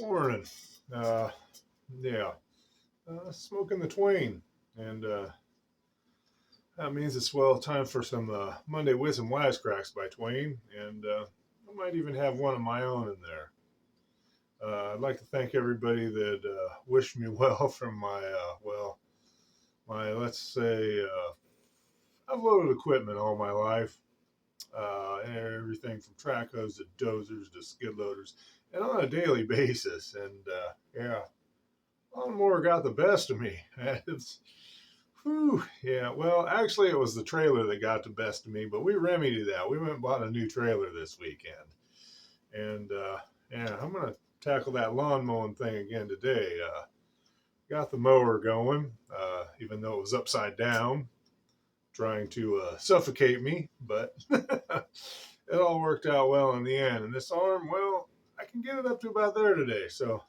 Morning. Uh, yeah, smoking the Twain, and that means it's time for some Monday Wits and Wisecracks by Twain, and I might even have one of my own in there. I'd like to thank everybody that wished me well from my let's say I've loaded equipment all my life, everything from track hose to dozers to skid loaders, and on a daily basis, and yeah. Lawnmower got the best of me. It's, whew, yeah. Well, actually, it was the trailer that got the best of me, but we remedied that. We went and bought a new trailer this weekend, and yeah, I'm gonna tackle that lawn mowing thing again today. Got the mower going, even though it was upside down, trying to suffocate me, but it all worked out well in the end. And this arm, well, I can get it up to about there today, so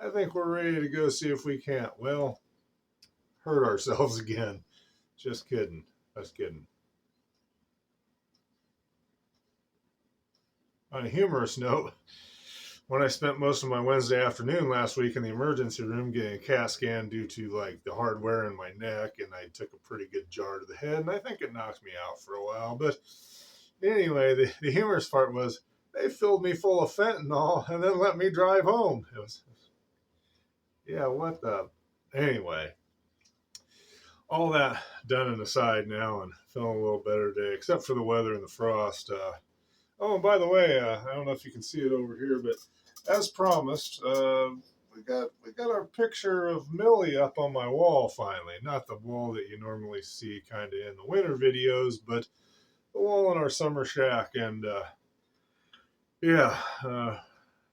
I think we're ready to go see if we can't, well, hurt ourselves again. Just kidding. Just kidding. On a humorous note, when I spent most of my Wednesday afternoon last week in the emergency room getting a CAT scan due to like the hard wear in my neck, and I took a pretty good jar to the head, and I think it knocked me out for a while. But anyway, the humorous part was they filled me full of fentanyl and then let me drive home. It was, yeah, what the? Anyway, all that done and aside now, and feeling a little better today, except for the weather and the frost. Oh, and by the way, I don't know if you can see it over here, but as promised, we got our picture of Millie up on my wall finally. Not the wall that you normally see kind of in the winter videos, but the wall in our summer shack. And yeah,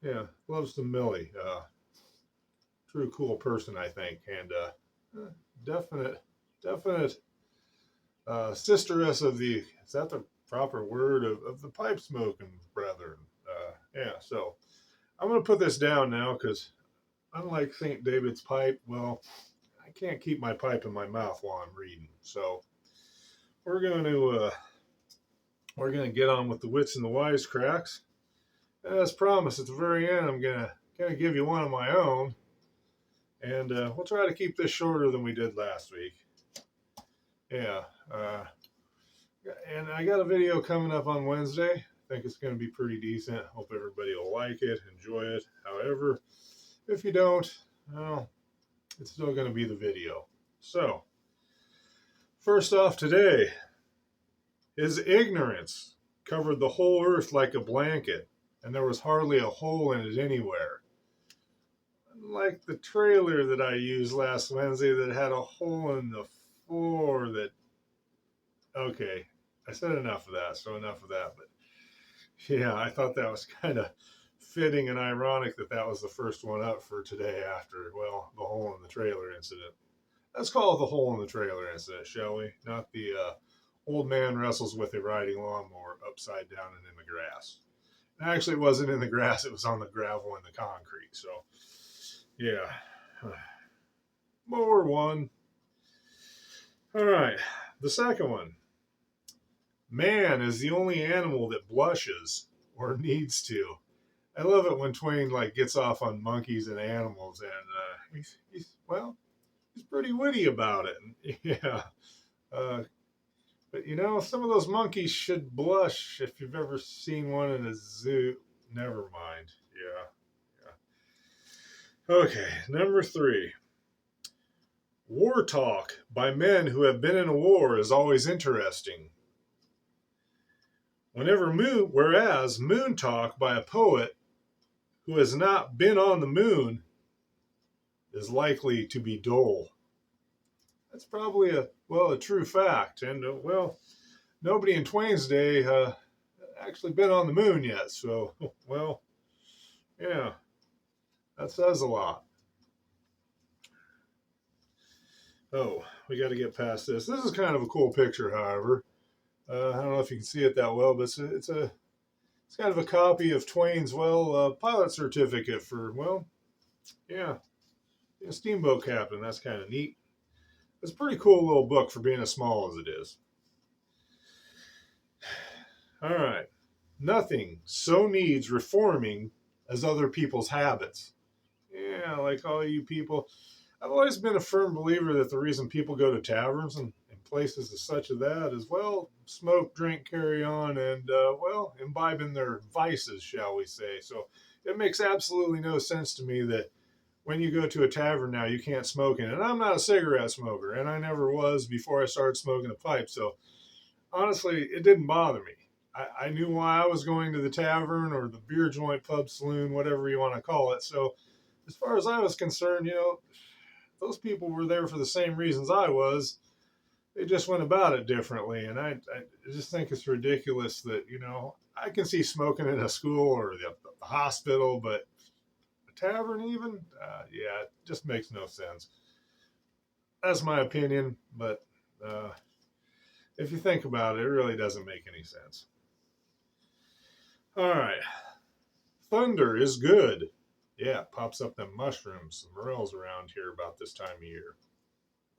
yeah, loves the Millie. True cool person, I think, and definite sisteress of the, is that the proper word, of the pipe smoking brethren. Yeah, so I'm going to put this down now because unlike St. David's pipe, well, I can't keep my pipe in my mouth while I'm reading. So we're going to get on with the wits and the wisecracks. As promised, at the very end, I'm going to give you one of my own. And we'll try to keep this shorter than we did last week. Yeah. And I got a video coming up on Wednesday. I think it's going to be pretty decent. Hope everybody will like it, enjoy it. However, if you don't, well, it's still going to be the video. So, first off today, his ignorance covered the whole earth like a blanket, and there was hardly a hole in it anywhere. Unlike the trailer that I used last Wednesday that had a hole in the floor that, okay, I said enough of that, so enough of that. But yeah, I thought that was kind of fitting and ironic that that was the first one up for today after, well, the hole in the trailer incident. Let's call it the hole in the trailer incident, shall we? Not the old man wrestles with a riding lawnmower upside down and in the grass. And actually, it wasn't in the grass, it was on the gravel and the concrete. So, yeah. Mower one. All right, the second one. Man is the only animal that blushes or needs to. I love it when Twain like gets off on monkeys and animals, and he's pretty witty about it. Yeah, but you know, some of those monkeys should blush if you've ever seen one in a zoo. Never mind. Yeah. Okay, number 3. War talk by men who have been in a war is always interesting. Whereas moon talk by a poet who has not been on the moon is likely to be dull. That's probably a true fact. And, nobody in Twain's day actually been on the moon yet. So, well, yeah, that says a lot. Oh, we got to get past this. This is kind of a cool picture, however. I don't know if you can see it that well, but it's kind of a copy of Twain's, pilot certificate for, steamboat captain. That's kind of neat. It's a pretty cool little book for being as small as it is. All right. Nothing so needs reforming as other people's habits. Yeah, like all you people. I've always been a firm believer that the reason people go to taverns and places as such of that is, well, smoke, drink, carry on, and, well, imbibe in their vices, shall we say. So it makes absolutely no sense to me that when you go to a tavern now, you can't smoke in it. And I'm not a cigarette smoker, and I never was before I started smoking a pipe. So honestly, it didn't bother me. I knew why I was going to the tavern or the beer joint, pub, saloon, whatever you want to call it. So as far as I was concerned, those people were there for the same reasons I was. They just went about it differently. And I just think it's ridiculous that, I can see smoking in a school or the hospital, but a tavern even, yeah, it just makes no sense. That's my opinion, but if you think about it, it really doesn't make any sense. All right. Thunder is good. Yeah, it pops up them mushrooms, the morels around here about this time of year.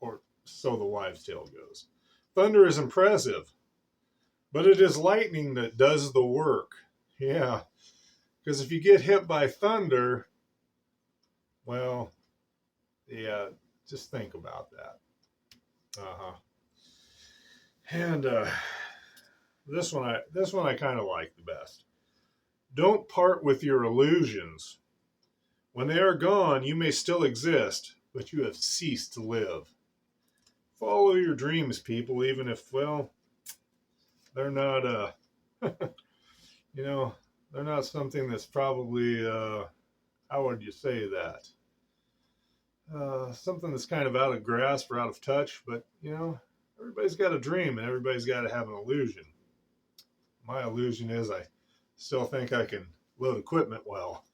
Or so the wives' tale goes. Thunder is impressive, but it is lightning that does the work. Yeah, because if you get hit by thunder, well, yeah, just think about that. Uh-huh. And this one I kind of like the best. Don't part with your illusions. When they are gone, you may still exist, but you have ceased to live. Follow your dreams, people, even if, well, they're not, you know, they're not something that's probably, how would you say that? Something that's kind of out of grasp or out of touch, but, everybody's got a dream and everybody's got to have an illusion. My illusion is I still think I can load equipment well.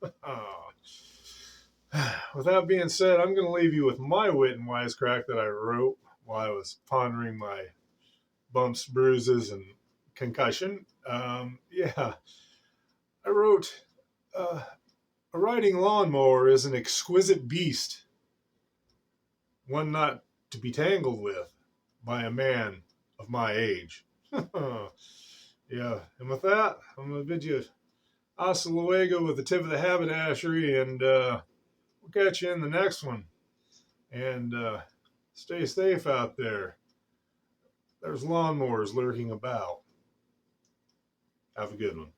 With that being said, I'm going to leave you with my wit and wisecrack that I wrote while I was pondering my bumps, bruises, and concussion. Yeah, I wrote a riding lawnmower is an exquisite beast, one not to be tangled with by a man of my age. Yeah, and with that, I'm going to bid you hasta luego with the tip of the haberdashery, and we'll catch you in the next one. And stay safe out there. There's lawnmowers lurking about. Have a good one.